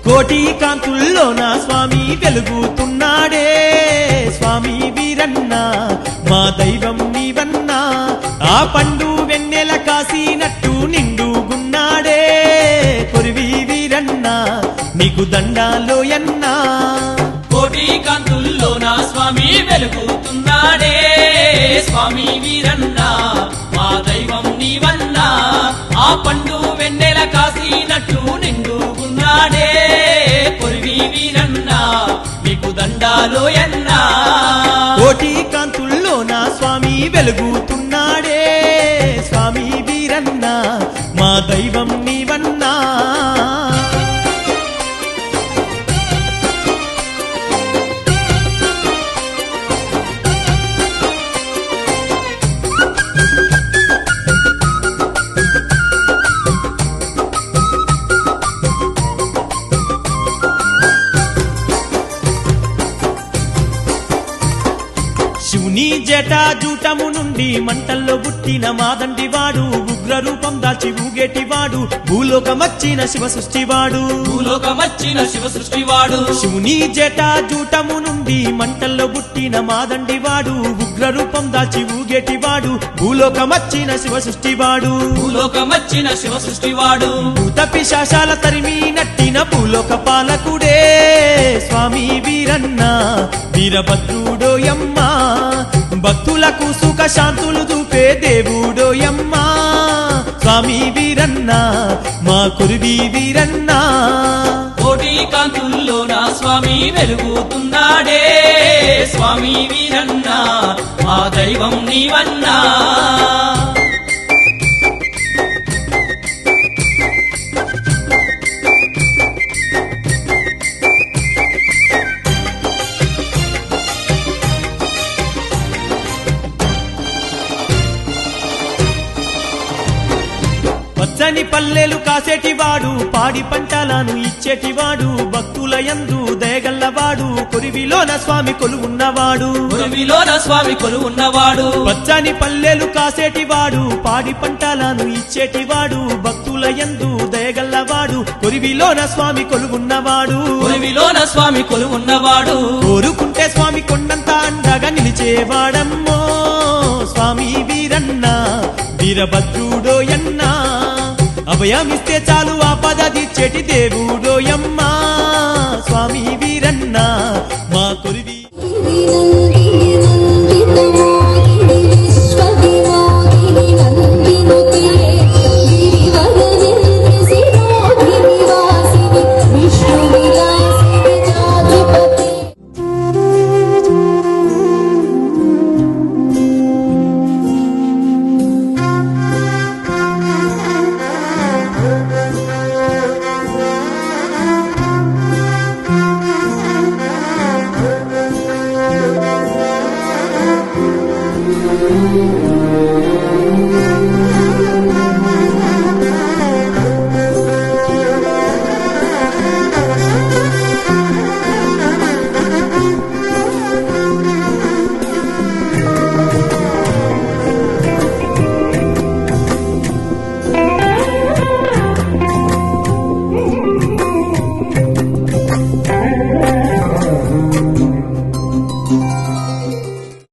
కోటి కాంతుల్లోన స్వామి వెలుగుతున్నాడే స్వామి వీరన్న మా దైవం నీవన్నా ఆ పండు వెన్నెల కాసినట్టు నిండుగున్నాడే కొరివి వీరన్న నీకు దండాలోయన్నా కోటి కాంతుల్లోన స్వామి వెలుగుతున్నాడే స్వామి వీరన్న మా దైవం నీవన్నా ఆ పండు వెన్నెల కాసినట్లు నిండుగున్నాడే కొరివి వీరన్న నీకు దండాలోయన్నా కోటి కాంతుల్లోన స్వామి వెలుగుతున్నాడే స్వామి వీరన్న మా దైవం నీవన్నా శివుని జటాజూటము నుండి మంటల్లో పుట్టిన మాదండివాడు ఉగ్ర రూపం దాల్చి ఊగేటివాడు భూలోకమచ్చిన శివ సృష్టివాడు భూలోకమచ్చిన శివ సృష్టివాడు శివుని జటాజూటము నుండి మంటల్లో పుట్టిన మాదండివాడు ఉగ్ర రూపం దాల్చి ఊగేటివాడు భూలోకమచ్చిన శివ సృష్టివాడు భూలోకమచ్చిన శివ సృష్టివాడు భూత పిశాచాల తరిమి నట్టిన భూలోక పాలకుడే స్వామి వీరన్న వీరభద్రుడోయమ్మా భక్తులకు సుఖ శాంతులు చూపే దేవుడోయమ్మా స్వామి వీరన్న మా కురివి వీరన్న కోటి కాంతుల్లోన స్వామి వెలుగుతున్నాడే స్వామి వీరన్న మా దైవం నీవన్నా పచ్చని పల్లెలు కాసేటివాడు పాడి పంటలను ఇచ్చేటివాడు భక్తుల యందు దయగల్లవాడు కొరివిలోన స్వామి కొలువున్నవాడు కొరివిలోన స్వామి కొలువున్నవాడు పచ్చని పల్లెలు కాసేటివాడు పాడి పంటలను ఇచ్చేటివాడు భక్తుల యందు దయగల్లవాడు కొరివిలోన స్వామి కొలువున్నవాడు కొరివిలోన స్వామి కొలువున్నవాడు కోరుకుంటే స్వామి కొండంత అండగా నిలిచేవాడమ్మో స్వామి వీరన్న వీరభద్రుడోయన్నా అభయమిస్తే చాలు ఆపద తీర్చేటి దేవుడోయమ్మా స్వామి వీరన్న మా కొరివి